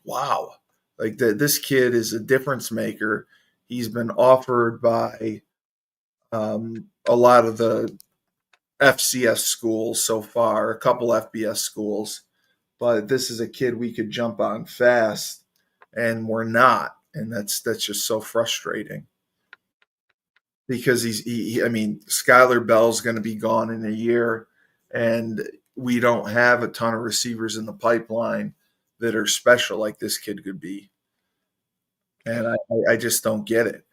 wow, like this kid is a difference maker. He's been offered by a lot of the FCS schools so far, a couple FBS schools, but this is a kid we could jump on fast, and we're not, and that's just so frustrating because I mean, Skylar Bell's going to be gone in a year, and we don't have a ton of receivers in the pipeline that are special like this kid could be, and I just don't get it.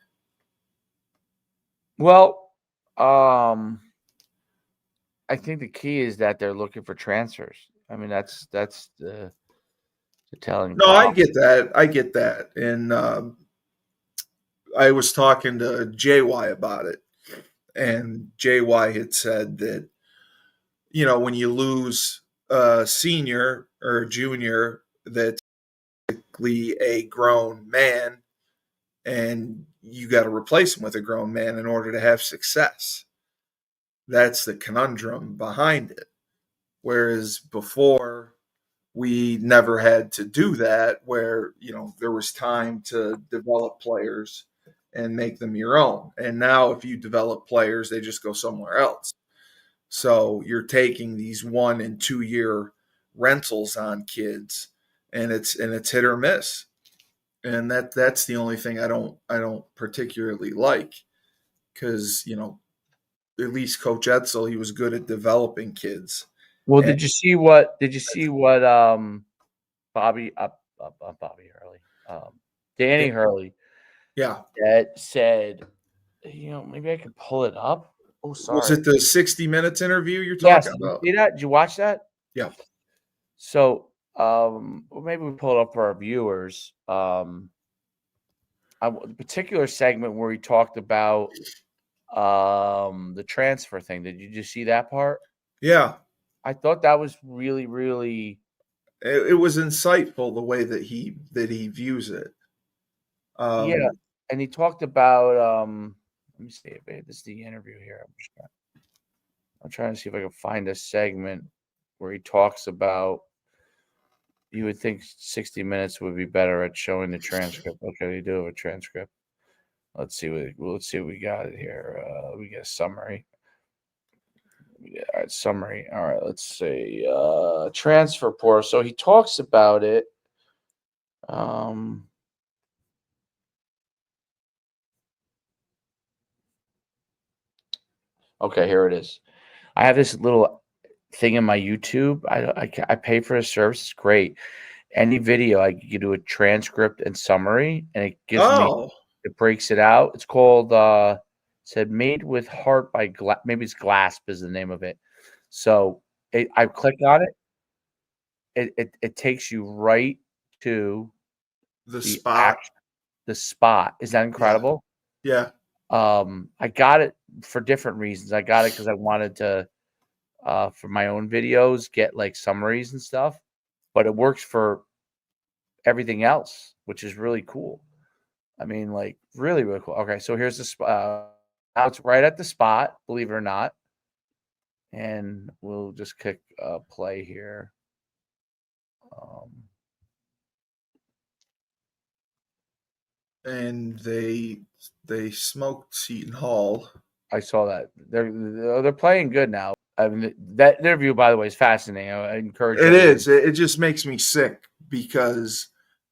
Well, I think the key is that they're looking for transfers. I mean, that's the telling. No, I get that, and I was talking to JY about it, and JY had said that when you lose a senior or a junior that's basically a grown man, and you got to replace him with a grown man in order to have success. That's the conundrum behind it. Whereas before, we never had to do that, where there was time to develop players and make them your own. And now if you develop players, they just go somewhere else. So you're taking these 1 and 2 year rentals on kids, and it's hit or miss. And that's the only thing I don't particularly like, because at least Coach Edsel, he was good at developing kids. Well, did you see what Bobby Hurley, Danny Hurley, yeah, that said, maybe I could pull it up. Oh, sorry. Was it the 60 Minutes interview you're talking about? Did you see that? Did you watch that? Yeah. So, maybe we pull it up for our viewers. The particular segment where he talked about the transfer thing. Did you just see that part? Yeah. I thought that was really, really. It was insightful the way that he views it. Yeah, and he talked about. Let me see if this is the interview here. I'm trying to see if I can find a segment where he talks about. You would think 60 Minutes would be better at showing the transcript. Okay, they do have a transcript. Let's see what we got it here. We get a summary. Yeah, all right, summary. All right, let's see. Transfer portal. So he talks about it. Okay, here it is. I have this little thing in my YouTube. I pay for a service. It's great. Any video, I can do a transcript and summary, and it gives me. It breaks it out. It's called. Said made with heart by maybe it's Glasp is the name of it. So I click on it. It takes you right to the spot. The spot. Is that incredible? Yeah. I got it for different reasons. I got it because I wanted to, for my own videos, get like summaries and stuff. But it works for everything else, which is really cool. I mean, like really, really cool. Okay, so here's the spot. Now it's right at the spot, believe it or not. And we'll just click play here. And they smoked Seton Hall. I saw that. They're playing good now. I mean, that interview, by the way, is fascinating. I encourage it. Is. It just makes me sick because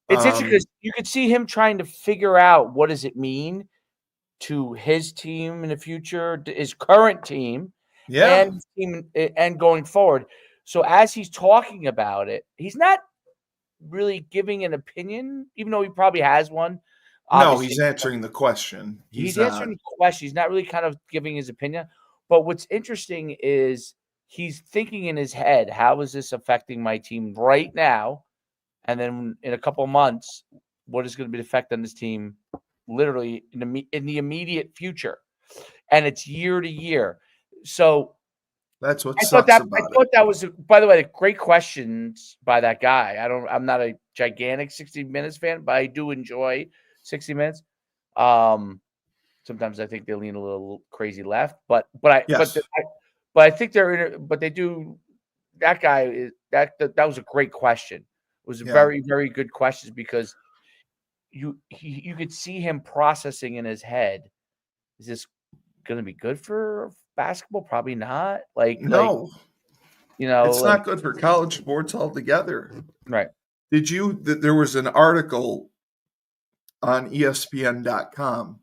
it's interesting because you could see him trying to figure out what does it mean to his team in the future, his current team, and going forward. So as he's talking about it, he's not really giving an opinion, even though he probably has one. No, he's answering the question. He's answering the question. He's not really kind of giving his opinion. But what's interesting is he's thinking in his head, how is this affecting my team right now? And then in a couple of months, what is going to be the effect on this team literally in the immediate future? And it's year to year. So that's what sucks about it. I thought that was, by the way, great questions by that guy. I'm not a gigantic 60 Minutes fan, but I do enjoy 60 Minutes. Sometimes I think they lean a little crazy left, but I think they do. That guy is that was a great question. was Yeah. very, very good questions because you could see him processing in his head. Is this going to be good for basketball? Probably not. No, it's Like not good for college sports altogether. right. There was an article on ESPN.com.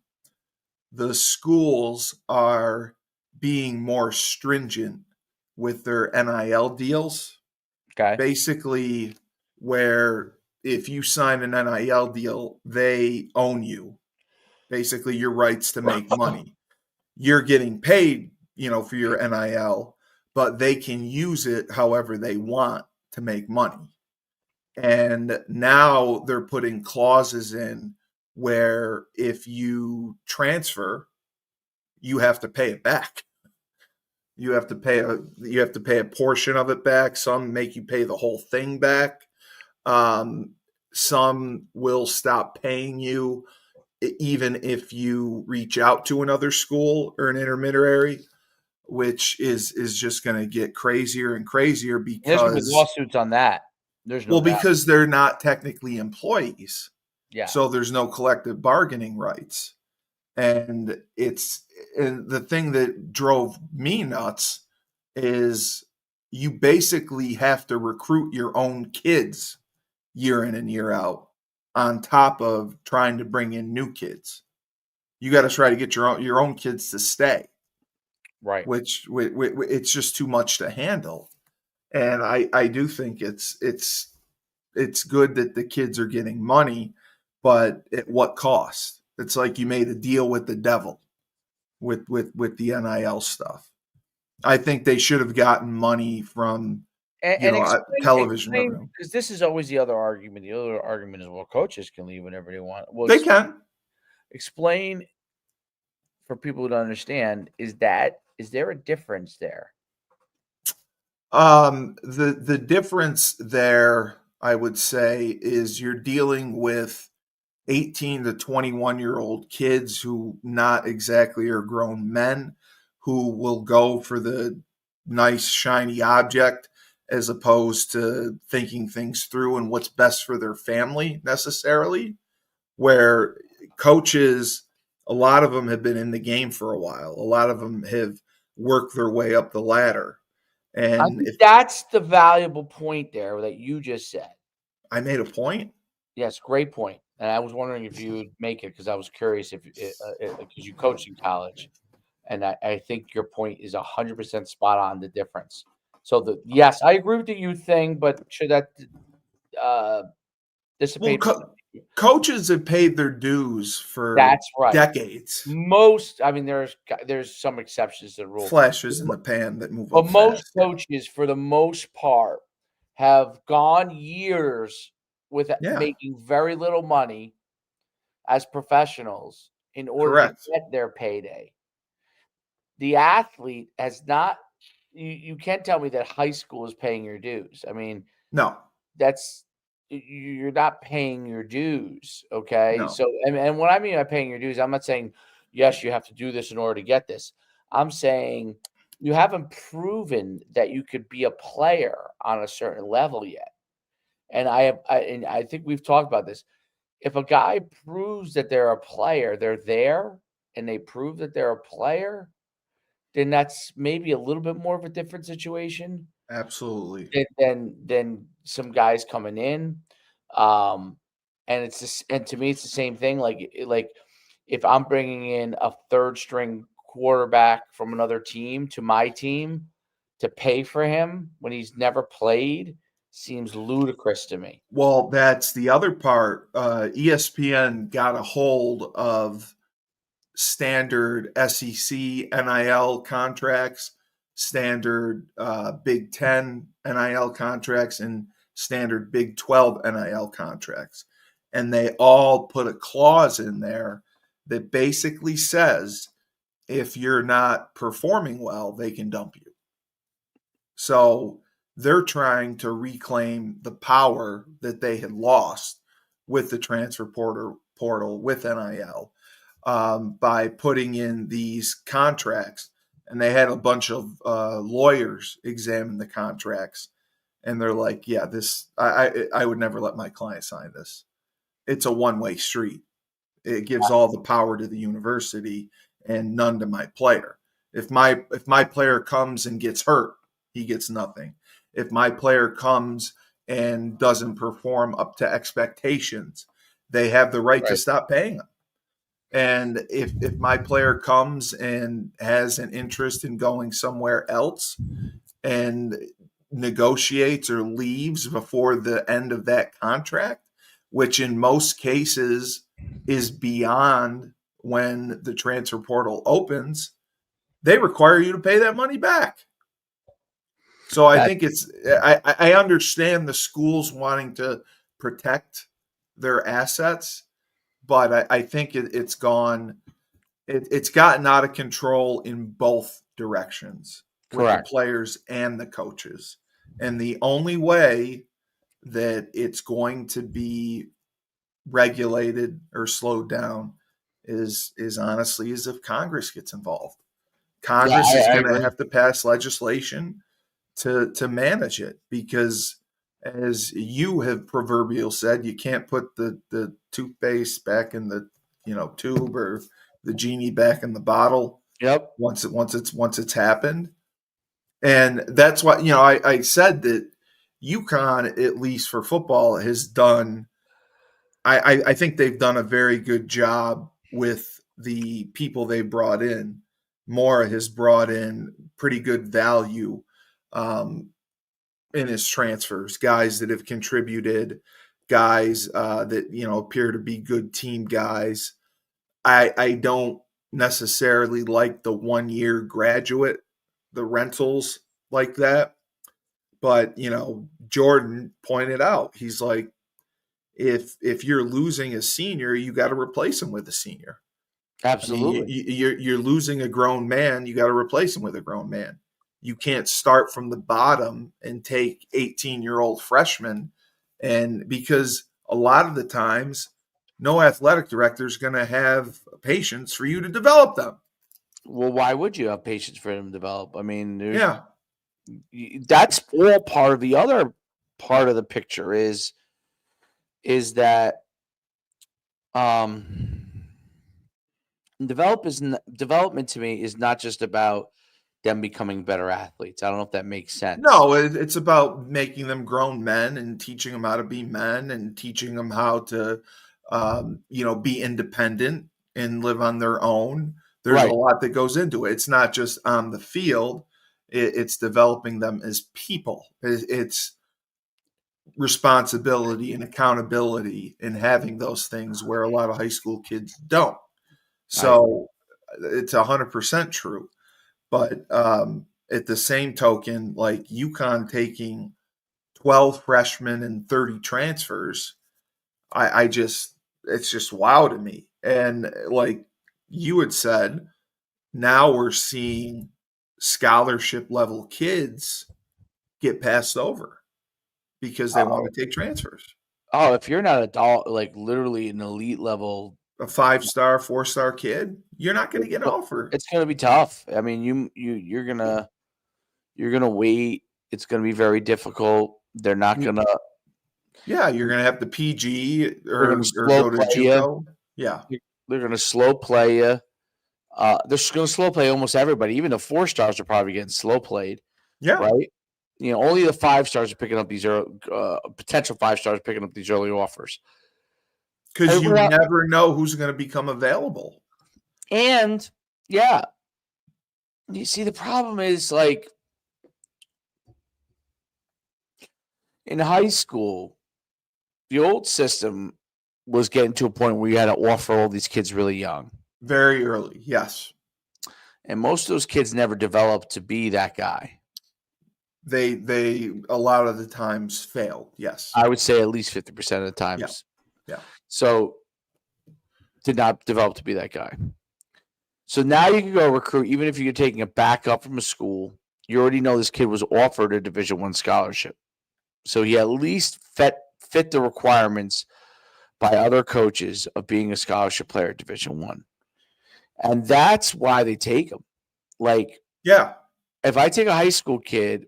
The schools are being more stringent with their NIL deals. Okay. Basically, where if you sign an NIL deal, they own you. Basically, your rights to make money. You're getting paid, for your NIL, but they can use it however they want to make money. And now they're putting clauses in where if you transfer, you have to pay it back. You have to pay a portion of it back. Some make you pay the whole thing back. Some will stop paying you even if you reach out to another school or an intermediary, which is just going to get crazier and crazier There's gonna be because lawsuits on that. There's no well doubt. because they're not technically employees. Yeah. So there's no collective bargaining rights. And the thing that drove me nuts is you basically have to recruit your own kids year in and year out on top of trying to bring in new kids. You got to try to get your own kids to stay, Right. which it's just too much to handle. And I do think it's good that the kids are getting money, but at what cost? It's like you made a deal with the devil with the NIL stuff. I think they should have gotten money from And television explain revenue. because this is always the other argument. The other argument is, well, coaches can leave whenever they want. Well, They can. explain for people who don't understand. Is there a difference there? The difference there, I would say, is you're dealing with 18 to 21-year-old kids who not exactly are grown men who will go for the nice shiny object as opposed to thinking things through and what's best for their family necessarily. Where coaches, a lot of them have been in the game for a while. A lot of them have worked their way up the ladder. I And think if that's the valuable point there that you just said. I made a point, Yes, great point. And I was wondering if you would make it because I was curious if because you coached in college, and I think your point is 100% spot on the difference. So yes, I agree with the youth thing, but should that uh, well, dissipate? coaches have paid their dues for That's right. decades. I mean, there's some exceptions to the rule, Flashes in the pan that move but up most fast. Yeah. coaches, for the most part, have gone years with Yeah, making very little money as professionals in order to correct. get their payday. The athlete has not. You can't tell me that high school is paying your dues. I mean, No, that's you're not paying your dues, okay? no, So, and what I mean by paying your dues, I'm not saying yes, you have to do this in order to get this. I'm saying you haven't proven that you could be a player on a certain level yet. And I think we've talked about this. If a guy proves that they're a player, they're there, and they prove that they're a player, then that's maybe a little bit more of a different situation absolutely. than some guys coming in. Um, and it's just, and to me, it's the same thing. Like if I'm bringing in a third string quarterback from another team to my team to pay for him when he's never played seems ludicrous to me. Well, that's the other part. ESPN got a hold of standard SEC NIL contracts, standard Big Ten NIL contracts, and standard Big 12 NIL contracts. And they all put a clause in there that basically says if you're not performing well, they can dump you. So they're trying to reclaim the power that they had lost with the transfer portal with NIL by putting in these contracts. And they had a bunch of lawyers examine the contracts. and they're like, yeah, this I would never let my client sign this. It's a one-way street. It gives all the power to the university and none to my player. If my player comes and gets hurt, he gets nothing. If my player comes and doesn't perform up to expectations, they have the right to stop paying them. And if my player comes and has an interest in going somewhere else and negotiates or leaves before the end of that contract, which in most cases is beyond when the transfer portal opens, they require you to pay that money back. So I think I understand the schools wanting to protect their assets, but I think it's gotten out of control in both directions with the Correct. players and the coaches. And the only way that it's going to be regulated or slowed down is honestly is if Congress gets involved. Yeah, Congress is I going to agree. have to pass legislation to manage it, because as you have proverbial said, you can't put the toothpaste back in the tube, or the genie back in the bottle Yep. once it's happened. And that's why I said that Yukon, at least for football, has done. I think they've done a very good job with the people they brought in. Mora has brought in pretty good value in his transfers, guys that have contributed, guys that appear to be good team guys. I don't necessarily like the 1 year graduate, the rentals like that, but Jordan pointed out, he's like, if you're losing a senior, you got to replace him with a senior. I mean, Absolutely. you're losing a grown man. You got to replace him with a grown man. You can't start from the bottom and take 18-year-old freshmen, and because a lot of the times, no athletic director is going to have patience for you to develop them. Well, why would you have patience for him to develop? I mean, Yeah, that's all part of the other part of the picture is that um development to me is not just about them becoming better athletes. I don't know if that makes sense. no, it's about making them grown men and teaching them how to be men and teaching them how to, be independent and live on their own. There's a Right. lot that goes into it. It's not just on the field. It's developing them as people. It's responsibility and accountability and having those things where a lot of high school kids don't. I agree. So it's 100% true. But at the same token, like Yukon taking 12 freshmen and 30 transfers, I just, it's just wow to me. And like you had said, now we're seeing scholarship level kids get passed over because they want Oh, to take transfers. if you're not adult, like literally an elite level, A 5-star, 4-star kid, you're not going to get an offer. it's going to be tough. I mean, you're gonna wait. It's gonna be very difficult. They're not gonna. Yeah, you're going to have the PG They're gonna or slow go to play you. JUCO. Yeah. They're gonna slow play you. They're gonna slow play almost everybody. Even the 4 stars are probably getting slow played, Yeah. right? Only the 5 stars are picking up these potential 5 stars picking up these early offers. Because you Everyone else, never know who's going to become available. and yeah, you see the problem is like in high school, the old system was getting to a point where you had to offer all these kids really young. Very early, yes. And most of those kids never developed to be that guy. They a lot of the times failed, yes. I would say at least 50% of the Yeah, times. yeah. So did not develop to be that guy. So now you can go recruit, even if you're taking a backup from a school. You already know this kid was offered a Division I scholarship, so he at least fit the requirements by other coaches of being a scholarship player at Division I, and that's why they take him. Like, Yeah. if I take a high school kid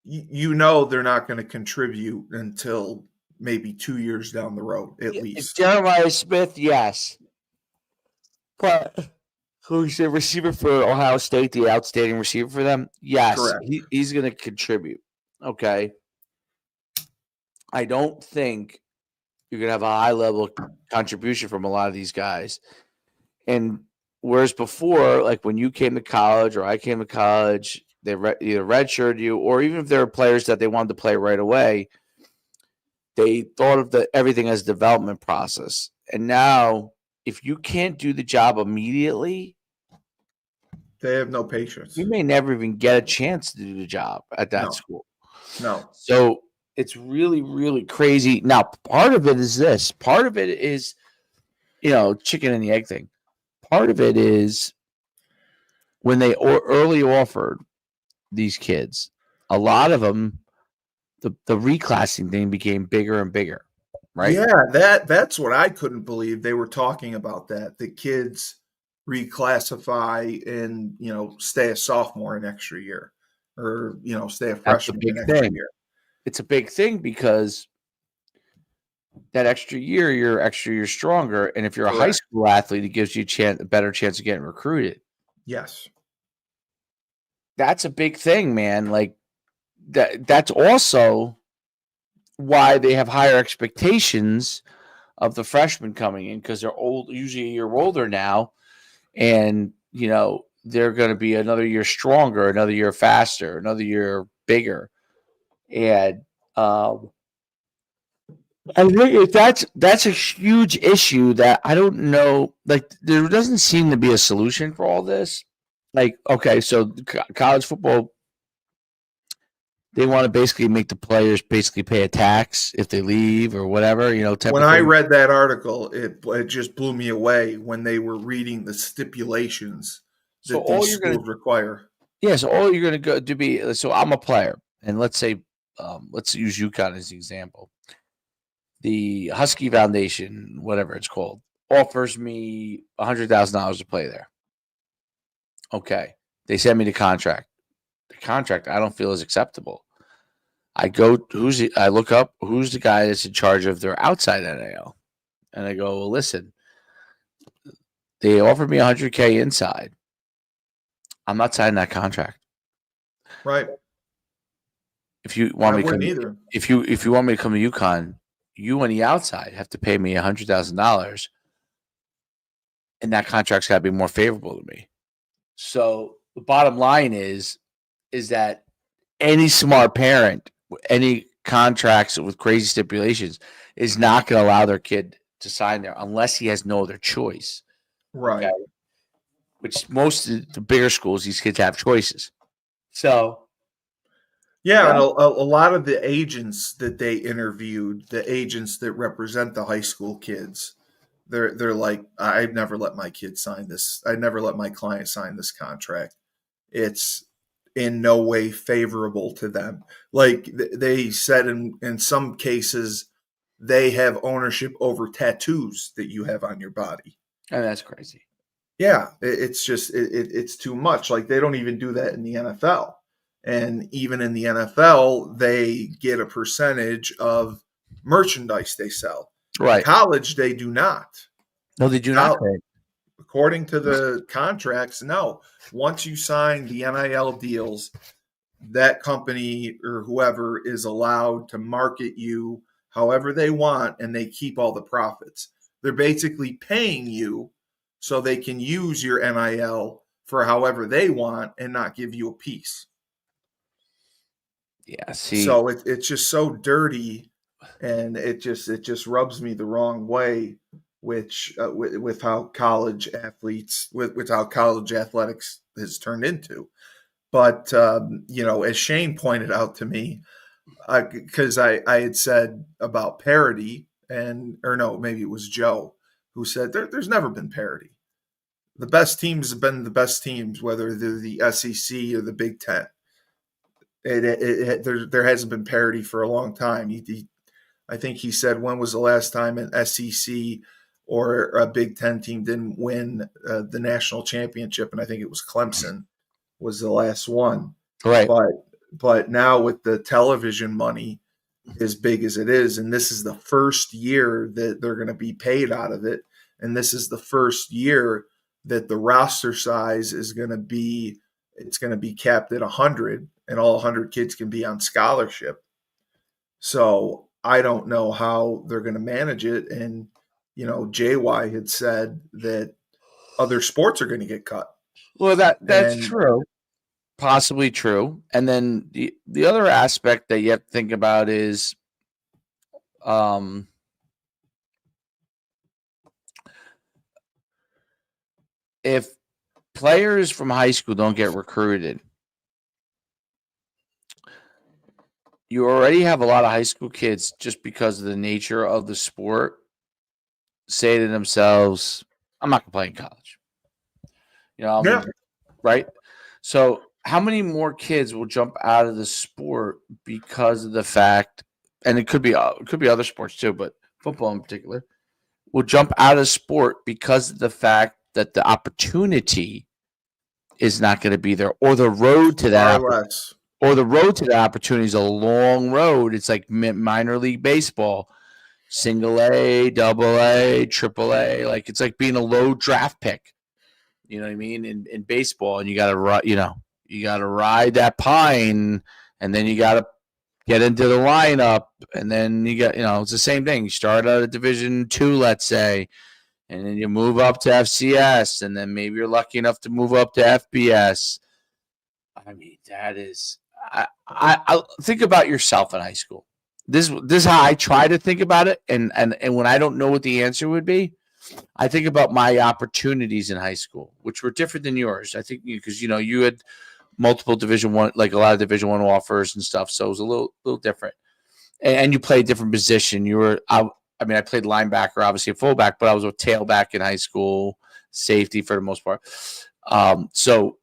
you know they're not going to contribute until maybe 2 years down the road at least. Jeremiah Smith, yes. But who's the receiver for Ohio State, the outstanding receiver for them? Yes, Correct. he's going to contribute. Okay. I don't think you're going to have a high level contribution from a lot of these guys. And whereas before, like when you came to college or I came to college, they either redshirted you, or even if there were players that they wanted to play right away, they thought of everything as a development process. And now, if you can't do the job immediately, They have no patience. you may never even get a chance to do the job at that school. No. So it's really, really crazy. Now, part of it is this. Part of it is, chicken and the egg thing. Part of it is when they early offered these kids, a lot of them, the reclassing thing became bigger and bigger, right? Yeah, that's what I couldn't believe. They were talking about that. The kids reclassify and, stay a sophomore an extra year, or, stay a freshman an extra year. It's a big thing because that extra year, you're stronger. And if you're a high school athlete, it gives you a better chance of getting recruited. Yes. That's a big thing, man. Like that's also why they have higher expectations of the freshmen coming in, because they're usually a year older now. And, they're going to be another year stronger, another year faster, another year bigger. And I think that's a huge issue that I don't know. Like, there doesn't seem to be a solution for all this. Like, okay, so college football, they want to basically make the players basically pay a tax if they leave or whatever, When I read that article, it just blew me away when they were reading the stipulations that these schools require. Yeah, so all you're going to go to be, so I'm a player, and let's say, let's use Yukon as an example. The Husky Foundation, whatever it's called, offers me $100,000 to play there. Okay, they send me the contract. The contract I don't feel is acceptable. I look up who's the guy that's in charge of their outside NIL, and I go, well, listen, they offered me $100K inside. I'm not signing that contract. Right. If you want me to come, if you want me to come to Yukon, you on the outside have to pay me $100,000, and that contract's got to be more favorable to me. So the bottom line is that any smart parent, any contracts with crazy stipulations, is not going to allow their kid to sign there unless he has no other choice. Right. Okay? Which most of the bigger schools, these kids have choices. So, yeah, and a lot of the agents that they interviewed, the agents that represent the high school kids, they're like, I'd never let my kid sign this. I'd never let my client sign this contract. It's in no way favorable to them. Like they said, in some cases, they have ownership over tattoos that you have on your body. And that's crazy. Yeah, it's just it's too much. Like they don't even do that in the NFL. And even in the NFL, they get a percentage of merchandise they sell. Right. In college, they do not. No, they do not. According to the contracts, no. Once you sign the NIL deals, that company or whoever is allowed to market you however they want, and they keep all the profits. They're basically paying you so they can use your NIL for however they want and not give you a piece. Yeah, see. So it's just so dirty, and it just rubs me the wrong way, which with how college athletes, with how college athletics has turned into. But as Shane pointed out to me, because I had said about parity, or no, maybe it was Joe who said there's never been parity. The best teams have been the best teams, whether they're the SEC or the Big Ten. There hasn't been parity for a long time. I think he said, when was the last time an SEC or a Big Ten team didn't win the national championship? And I think it was Clemson was the last one. Right. But But now with the television money as big as it is, and this is the first year that they're going to be paid out of it, and this is the first year that the roster size is going to be, it's going to be capped at 100, and all 100 kids can be on scholarship. So I don't know how they're going to manage it. And JY had said that other sports are going to get cut. Well, that's And true. Possibly true. And then the other aspect that you have to think about is if players from high school don't get recruited, you already have a lot of high school kids, just because of the nature of the sport, say to themselves, I'm not going to play in college. Right? So how many more kids will jump out of the sport because of the fact, and it could be other sports too, but football in particular, will jump out of sport because of the fact that the opportunity is not going to be there, or the road to that opportunity is a long road. It's like minor league baseball, single A, double A, triple A. Like, it's like being a low draft pick. You know what I mean? In baseball, and you got to ride that pine, and then you got to get into the lineup, and then you got, it's the same thing. You start out at Division II, let's say, and then you move up to FCS, and then maybe you're lucky enough to move up to FBS. I mean, that is, I think about yourself in high school. This is how I try to think about it, and when I don't know what the answer would be, I think about my opportunities in high school, which were different than yours. I think because you had multiple Division I, like a lot of Division I offers and stuff, so it was a little different. And you played a different position. I played linebacker, obviously a fullback, but I was a tailback in high school, safety for the most part. So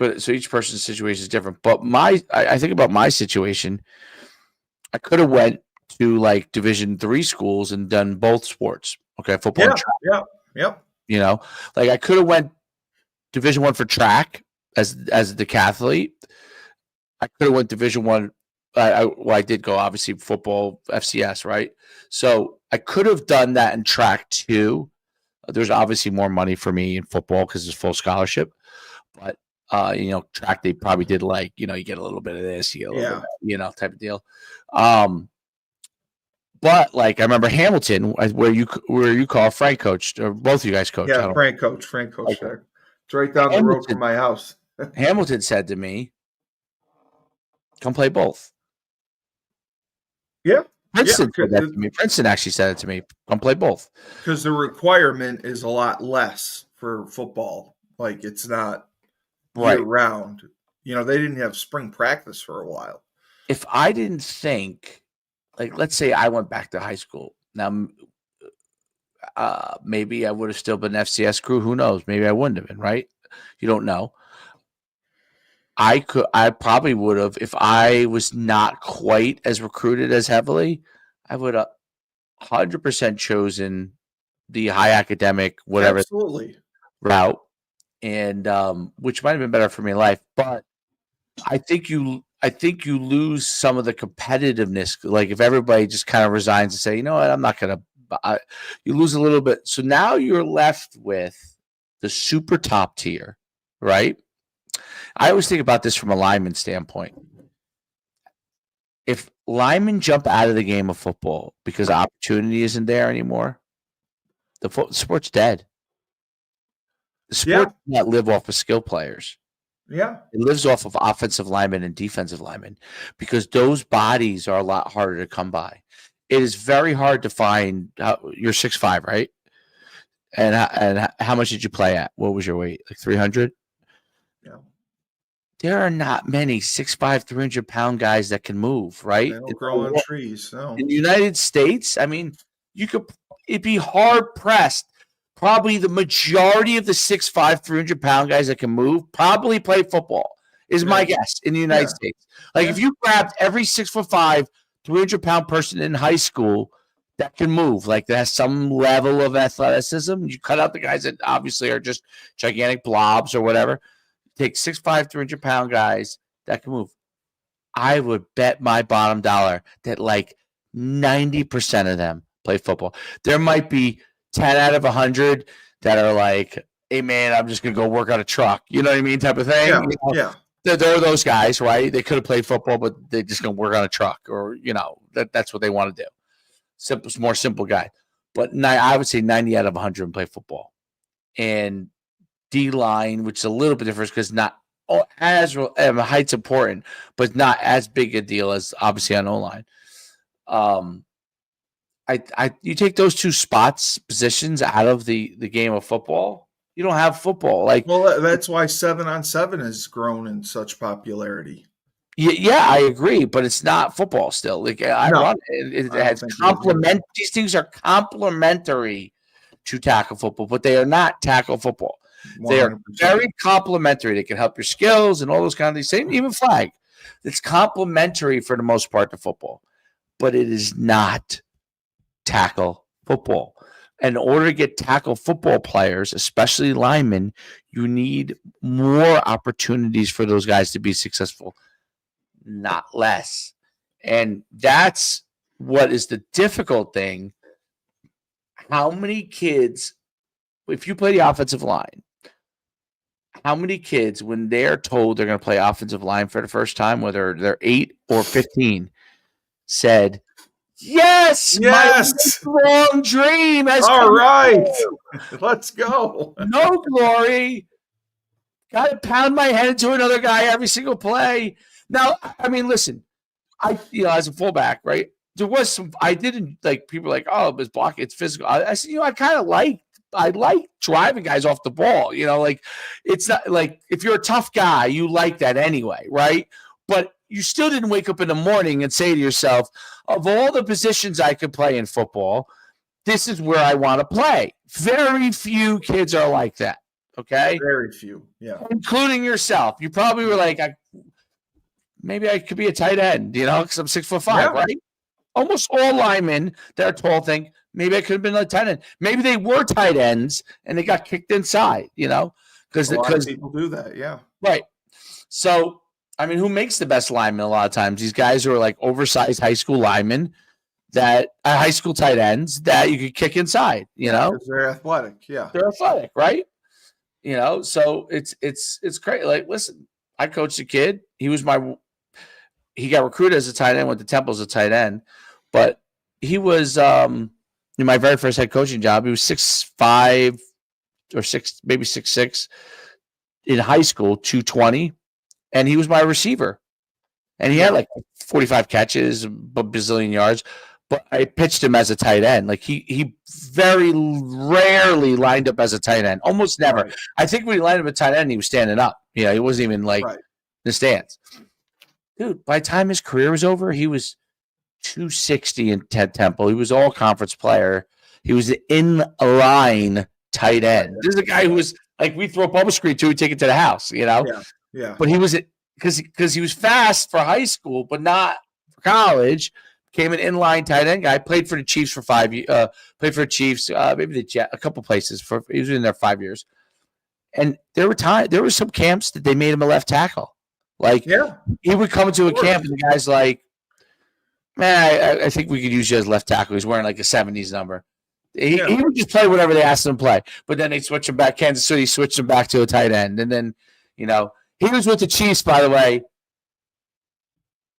each person's situation is different. But I think about my situation. I could have went to like Division III schools and done both sports. Okay, football and track. Yeah. Like I could have went Division I for track as the decathlete. I could have went Division I. I did go obviously football FCS, right? So I could have done that in track too. There's obviously more money for me in football because it's full scholarship, but track they probably did like you get a little bit of this, you get a little bit of that, type of deal. But like I remember Hamilton, where you call Frank coached, or both of you guys coached. Yeah, Frank coached there. It's right down the road from my house. Hamilton said to me, "Come play both." Yeah. Princeton said that to me. Princeton actually said it to me. Come play both. Because the requirement is a lot less for football. Like it's not year round. They didn't have spring practice for a while. If I didn't think, like, let's say I went back to high school. Now, maybe I would have still been FCS crew. Who knows? Maybe I wouldn't have been, right? You don't know. I probably would have, if I was not quite as recruited as heavily, I would have 100% chosen the high academic, whatever route, and which might have been better for me in life. But I think you lose some of the competitiveness. Like if everybody just kind of resigns and say, you know what, I'm not going to, you lose a little bit. So now you're left with the super top tier, right? I always think about this from a lineman standpoint. If linemen jump out of the game of football because opportunity isn't there anymore, the sport's dead. The sport does not live off of skill players. Yeah. It lives off of offensive linemen and defensive linemen because those bodies are a lot harder to come by. It is very hard to find. You're 6'5", right? And how much did you play at? What was your weight? Like 300? Yeah. There are not many 6'5", 300-pound guys that can move, right? They don't grow on trees. No. In the United States, I mean, it'd be hard pressed. Probably the majority of the 6'5", 300-pound guys that can move probably play football, is my guess, in the United States. Like if you grabbed every 6'5", 300-pound person in high school that can move, like that has some level of athleticism, you cut out the guys that obviously are just gigantic blobs or whatever. Take 6'5", 300-pound guys that can move. I would bet my bottom dollar that like 90% of them play football. There might be 10 out of 100 that are like, hey, man, I'm just going to go work on a truck. You know what I mean? Type of thing. Yeah, yeah. There are those guys, right? They could have played football, but they're just going to work on a truck or, that's what they want to do. More simple guy. But I would say 90 out of 100 play football. And D-line, which is a little bit different because not as height's important, but not as big a deal as obviously on O-line. You take those two positions out of the game of football, you don't have football. Well, that's why 7-on-7 has grown in such popularity. Yeah, I agree, but it's not football still. Like I run it has complement. These things are complementary to tackle football, but they are not tackle football. 100%. They are very complementary. They can help your skills and all those kind of things. Same, even flag. It's complementary for the most part to football, but it is not tackle football. In order to get tackle football players, especially linemen, you need more opportunities for those guys to be successful, not less. And that's what is the difficult thing. How many kids, if you play the offensive line, how many kids, when they're told they're going to play offensive line for the first time, whether they're 8 or 15, said, Yes, my long dream has all right. Let's go. No glory. Got to pound my head into another guy every single play. Now, I mean, listen, as a fullback, right? There was some. I didn't like people were like, oh, it's blocking, it's physical. I said, I kind of like driving guys off the ball. Like it's not like if you're a tough guy, you like that anyway, right? But you still didn't wake up in the morning and say to yourself, of all the positions I could play in football, this is where I want to play. Very few kids are like that, okay? Very few, yeah. Including yourself. You probably were like, maybe I could be a tight end, because I'm 6'5", right? Almost all linemen that are tall think, maybe I could have been a tight end. Maybe they were tight ends and they got kicked inside, Because a lot of people do that, yeah. Right. So, I mean, who makes the best linemen a lot of times? These guys who are like oversized high school linemen that high school tight ends that you could kick inside, Because they're athletic, yeah. They're athletic, right? So it's great. Like, listen, I coached a kid. He got recruited as a tight end, went to Temple as a tight end, but he was in my very first head coaching job. He was 6'5" or 6'6" in high school, 220. And he was my receiver. And he had like 45 catches, a bazillion yards. But I pitched him as a tight end. Like he very rarely lined up as a tight end. Almost never. Right. I think when he lined up at tight end, he was standing up. He wasn't even like the stands. Dude, by the time his career was over, he was 260 in Temple. He was all conference player. He was an in-line tight end. This is a guy who was like, we throw a bubble screen to, we take it to the house, Yeah. But he was because he was fast for high school, but not for college. Became an inline tight end guy. Played for the Chiefs for 5 years. Played for the Chiefs, maybe the Jet, a couple places. He was in there 5 years. And there were some camps that they made him a left tackle. Like he would come into a camp and the guy's like, man, I think we could use you as left tackle. He's wearing like a 70s number. He would just play whatever they asked him to play. But then they switch him back. Kansas City switched him back to a tight end. And then, he was with the Chiefs, by the way.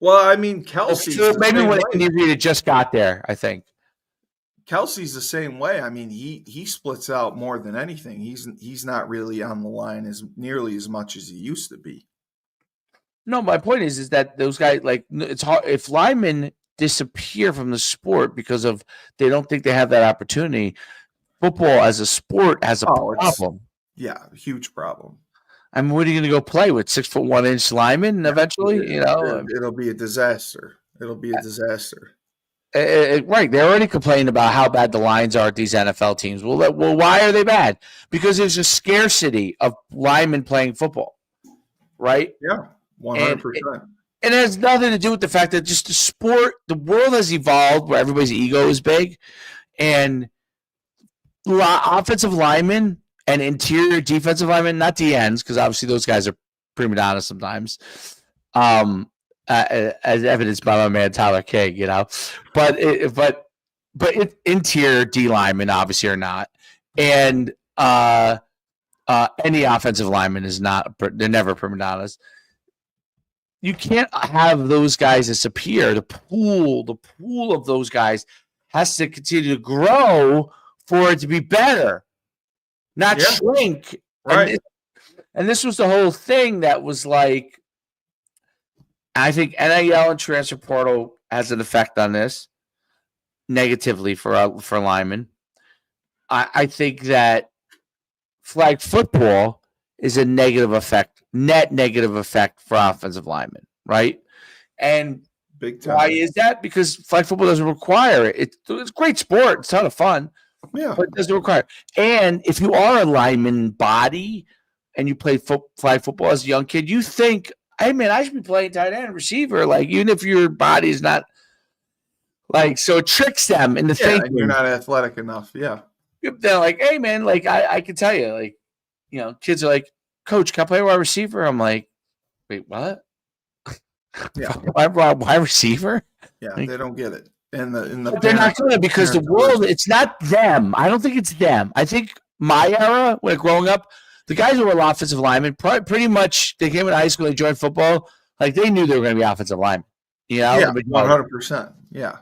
Well, I mean, Kelsey's maybe when Andy Reid just got there, I think. Kelsey's the same way. I mean, he splits out more than anything. He's not really on the line as nearly as much as he used to be. No, my point is that those guys, like, it's hard if linemen disappear from the sport because of they don't think they have that opportunity. Football as a sport has a problem. Yeah, huge problem. I mean, what are you going to go play with 6'1" linemen eventually? It'll be a disaster. It'll be a disaster. Right. They're already complaining about how bad the lines are at these NFL teams. Well, why are they bad? Because there's a scarcity of linemen playing football. Right? Yeah, 100%. And it has nothing to do with the fact that just the world has evolved where everybody's ego is big. And offensive linemen and interior defensive linemen, not the ends, because obviously those guys are prima donnas sometimes. as evidenced by my man Tyler King, but interior D linemen obviously are not, and any offensive lineman is not. They're never prima donnas. You can't have those guys disappear. The pool of those guys has to continue to grow for it to be better, not shrink. Right. And this was the whole thing that was like, I think NIL and transfer portal has an effect on this negatively for linemen. I think that flag football is a negative effect, net negative effect for offensive linemen, right? And Big time. Why is that? Because flag football doesn't require it. It's a great sport. It's a ton of fun. Yeah. But it doesn't require it. And if you are a lineman body and you play flag football as a young kid, you think, hey, man, I should be playing tight end receiver. Like, even if your body is not like, so it tricks them into thinking. And you're not athletic enough. Yeah. They're like, hey, man, like, I can tell you, like, kids are like, Coach, can I play wide receiver? I'm like, wait, what? Yeah. Wide receiver? Yeah, like, they don't get it. And they're not going to, because the world, it's not them. I don't think it's them. I think my era, when growing up, the guys who were offensive linemen, pretty much, they came into high school, they joined football, like they knew they were going to be offensive linemen. Yeah, 100%. Yeah.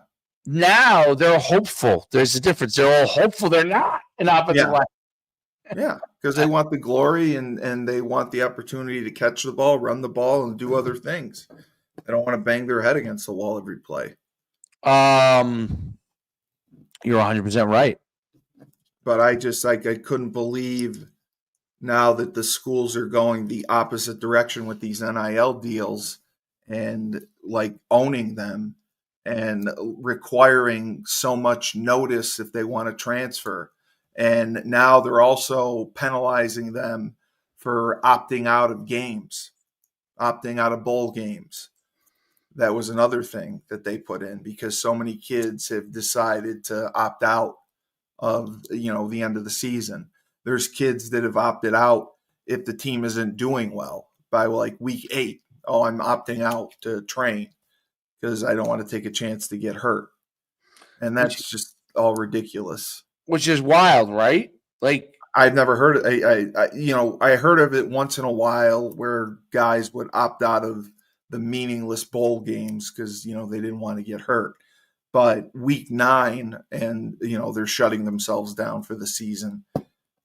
Now they're hopeful. There's a difference. They're all hopeful they're not an offensive lineman. Yeah, because they want the glory and they want the opportunity to catch the ball, run the ball, and do other things. They don't want to bang their head against the wall every play. You're 100% right. But I couldn't believe now that the schools are going the opposite direction with these NIL deals and like owning them and requiring so much notice if they want to transfer. And now they're also penalizing them for opting out of games, opting out of bowl games. That was another thing that they put in because so many kids have decided to opt out of, the end of the season. There's kids that have opted out if the team isn't doing well by like week 8. Oh, I'm opting out to train because I don't want to take a chance to get hurt. And that's just all ridiculous. Which is wild, right? Like, I've never heard it. I heard of it once in a while where guys would opt out of the meaningless bowl games because, they didn't want to get hurt. But week 9 and, they're shutting themselves down for the season.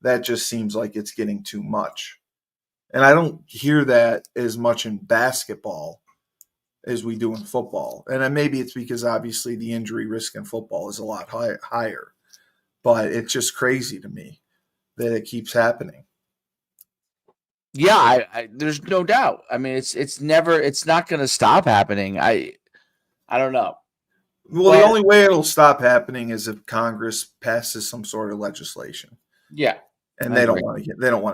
That just seems like it's getting too much. And I don't hear that as much in basketball as we do in football. And maybe it's because obviously the injury risk in football is a lot higher. But it's just crazy to me that it keeps happening. Yeah, there's no doubt. I mean, it's not going to stop happening. I don't know. Well, the only way it'll stop happening is if Congress passes some sort of legislation. Yeah, and they don't want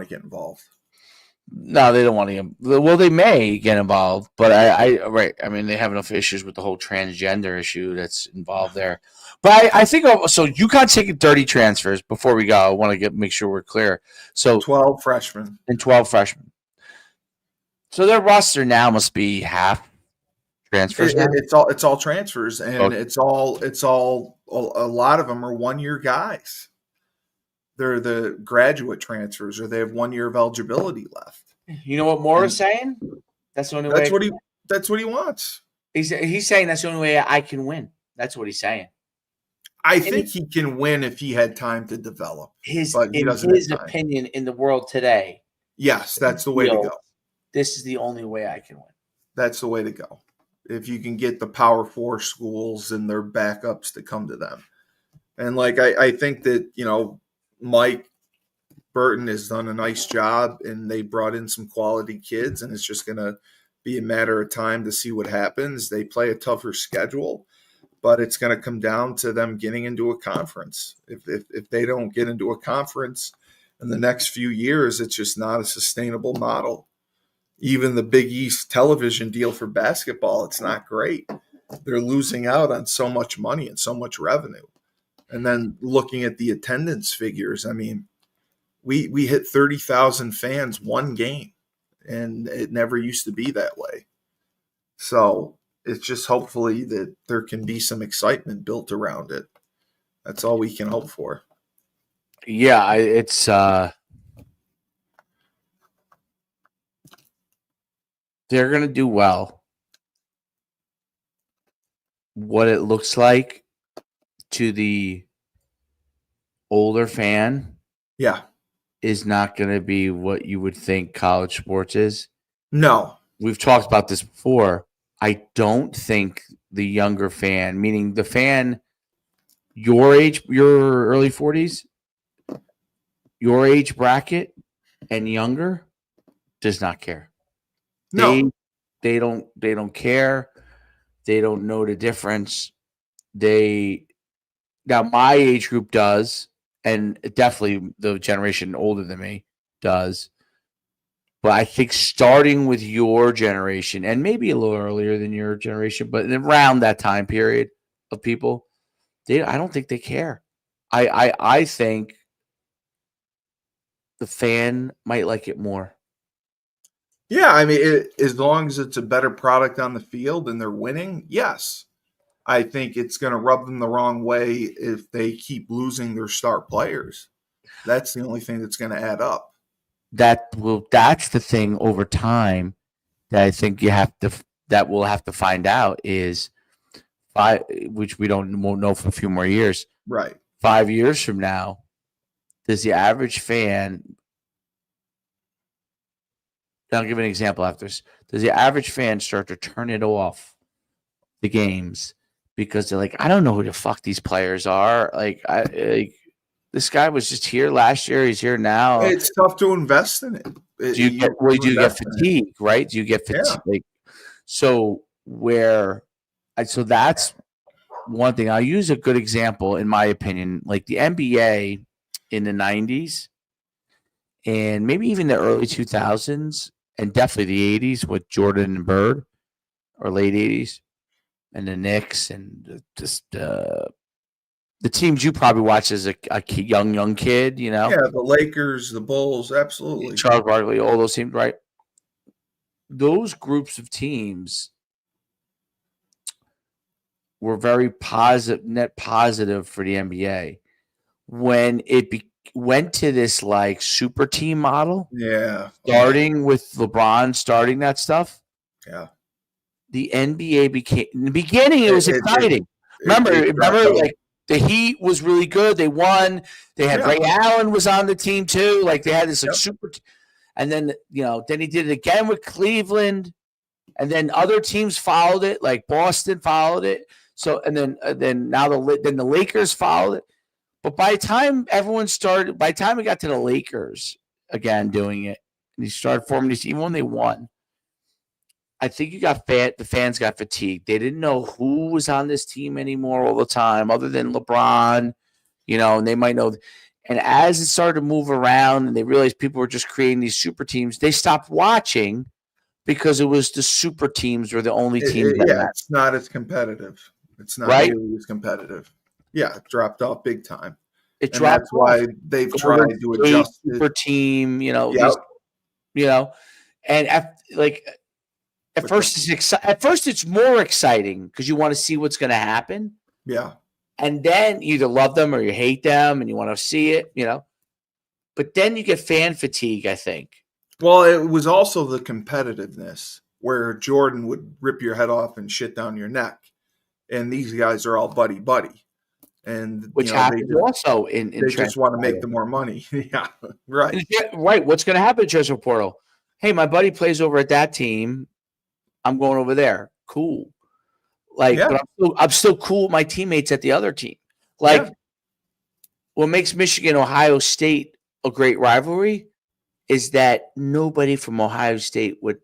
to get involved. No, they don't want to get. Well, they may get involved, but right. I mean, they have enough issues with the whole transgender issue that's involved there. But I think so. Yukon's taking 30 transfers. Before we go, I want to make sure we're clear. So 12 freshmen and 12 freshmen. So their roster now must be half transfers. It's all transfers, and it's all a lot of them are 1-year guys. They're the graduate transfers, or they have 1 year of eligibility left. You know what Moore is saying? That's the only way. That's what he wants. He's saying that's the only way I can win. That's what he's saying. I think he can win if he had time to develop. His opinion in the world today. Yes, that's the way to go. This is the only way I can win. That's the way to go. If you can get the Power 4 schools and their backups to come to them. And I think that, Mike Burton has done a nice job and they brought in some quality kids, and it's just going to be a matter of time to see what happens. They play a tougher schedule, but it's going to come down to them getting into a conference. If they don't get into a conference in the next few years, it's just not a sustainable model. Even the Big East television deal for basketball, it's not great. They're losing out on so much money and so much revenue. And then looking at the attendance figures, I mean, we hit 30,000 fans one game, and it never used to be that way. So it's just hopefully that there can be some excitement built around it. That's all we can hope for. Yeah, it's they're going to do well. What it looks like to the older fan Yeah. is not going to be what you would think college sports is. No. We've talked about this before. I don't think the younger fan, meaning the fan your age, your early 40s, your age bracket and younger, does not care. No. They don't care. They don't know the difference. Now my age group does, and definitely the generation older than me does. But I think starting with your generation, and maybe a little earlier than your generation, but around that time period of people, I don't think they care. I think the fan might like it more. Yeah, I mean, as long as it's a better product on the field and they're winning, yes. I think it's going to rub them the wrong way if they keep losing their star players. That's the only thing that's going to add up. That's the thing over time that I think we'll have to find out is which won't know for a few more years. Right. 5 years from now, does the average fan? I'll give an example after this. Does the average fan start to turn it off the games because they're like, I don't know who the fuck these players are. This guy was just here last year. He's here now. It's tough to invest in it. Do you get fatigue, right? Do you get fatigue? Yeah. So that's one thing. I'll use a good example in my opinion, like the NBA in the 90s and maybe even the early 2000s and definitely the 80s with Jordan and Bird or late 80s and the Knicks and just the teams you probably watched as a young kid, you know? Yeah, the Lakers, the Bulls, absolutely. Charles Barkley, all those teams, right? Those groups of teams were very net positive for the NBA. When it went to this like super team model, starting with LeBron starting that stuff, the NBA became in the beginning. It was exciting. Remember, like the Heat was really good. They won. They had Ray Allen was on the team too. Like they had this like super. And then then he did it again with Cleveland, and then other teams followed it. Like Boston followed it. So and then now the Lakers followed it. But by the time by the time we got to the Lakers again doing it, and he started forming these, even when they won, I think the fans got fatigued. They didn't know who was on this team anymore all the time, other than LeBron, and they might know. And as it started to move around, and they realized people were just creating these super teams, they stopped watching because it was the super teams were the only teams. It's not as competitive. It's not nearly as competitive. Yeah, it dropped off big time. It dropped. That's why they've tried to adjust super team. And at first it's more exciting because you want to see what's going to happen. Yeah. And then you either love them or you hate them and you want to see it, But then you get fan fatigue, I think. Well, it was also the competitiveness where Jordan would rip your head off and shit down your neck. And these guys are all buddy. And which happens also in they just want to make the more money. Yeah. Right. Right. What's going to happen in transfer portal? Hey, my buddy plays over at that team. I'm going over there. Cool. But I'm still cool with my teammates at the other team. What makes Michigan Ohio State a great rivalry is that nobody from Ohio State would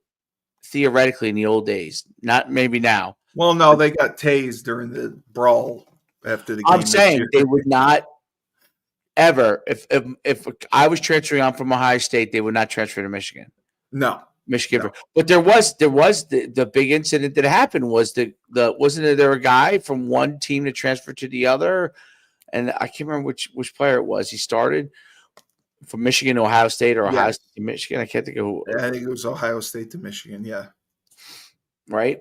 theoretically in the old days, not maybe now. Well, no, they got tased during the brawl after the game. I'm saying they would not ever. If I was transferring on from Ohio State, they would not transfer to Michigan. No. Michigan. No. But there was the big incident that happened was wasn't there a guy from one team to transfer to the other, and I can't remember which player it was. He started from Michigan to Ohio State or Ohio State to Michigan. I can't think of who. I think it was Ohio State to Michigan. Yeah. Right.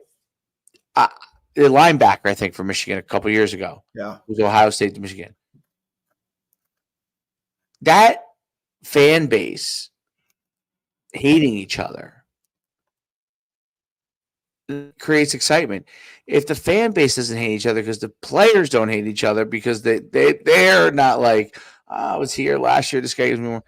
the linebacker, I think, for Michigan a couple years ago. Yeah. It was Ohio State to Michigan. That fan base hating each other creates excitement. If the fan base doesn't hate each other because the players don't hate each other because they're not like, I was here last year, this guy gives me more.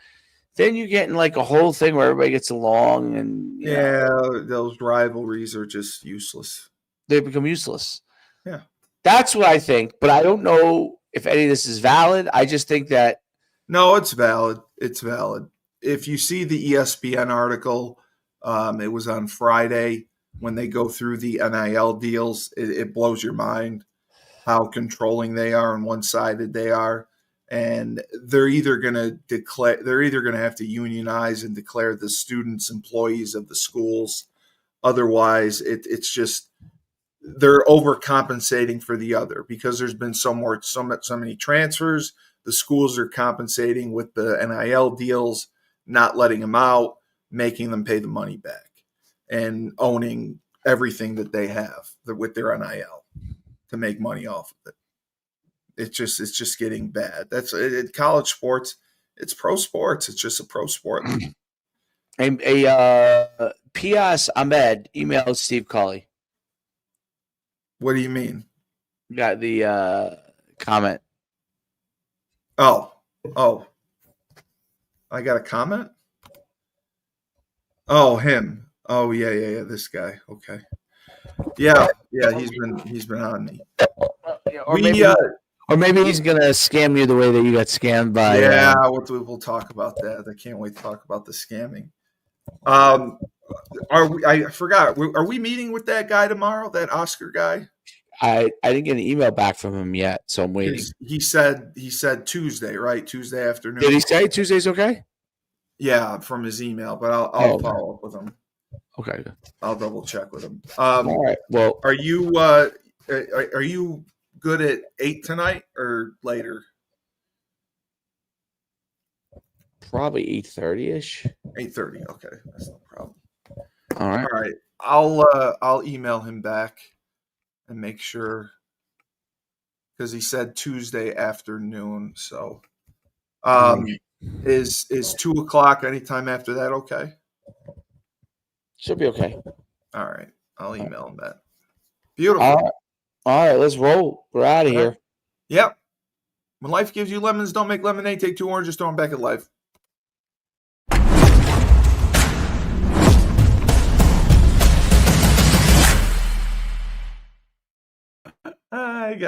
Then you get in like a whole thing where everybody gets along and those rivalries are just useless. They become useless. Yeah. That's what I think, but I don't know if any of this is valid. I just think that no, it's valid. It's valid. If you see the ESPN article, it was on Friday when they go through the NIL deals, it blows your mind how controlling they are and one-sided they are. And they're either going to have to unionize and declare the students employees of the schools. Otherwise, it's just they're overcompensating for the other because there's been so many transfers. The schools are compensating with the NIL deals, not letting them out, making them pay the money back, and owning everything that they have with their NIL to make money off of it. It's just getting bad. That's college sports. It's pro sports. It's just a pro sport. P.S. Ahmed emailed Steve Cully. What do you mean? Got the comment. Oh, I got a comment. Oh, him. Oh, yeah. This guy. Okay. Yeah. He's been on me. Or maybe he's gonna scam you the way that you got scammed by. Yeah, we'll talk about that. I can't wait to talk about the scamming. I forgot. Are we meeting with that guy tomorrow? That Oscar guy? I didn't get an email back from him yet, so I'm waiting. He said Tuesday, right? Tuesday afternoon. Did he say Tuesday's okay? Yeah, from his email, but I'll follow up with him. Okay, good. I'll double check with him. All right. Well, are you good at 8 tonight or later? Probably 8:30ish. 8:30. Okay, that's no problem. All right. All right. I'll email him back and make sure because he said Tuesday afternoon. So, is 2:00 anytime after that? Okay. Should be okay. All right. I'll email him that. Beautiful. All right. Let's roll. We're out of here. Yep. When life gives you lemons, don't make lemonade. Take 2 oranges, throw them back at life. I got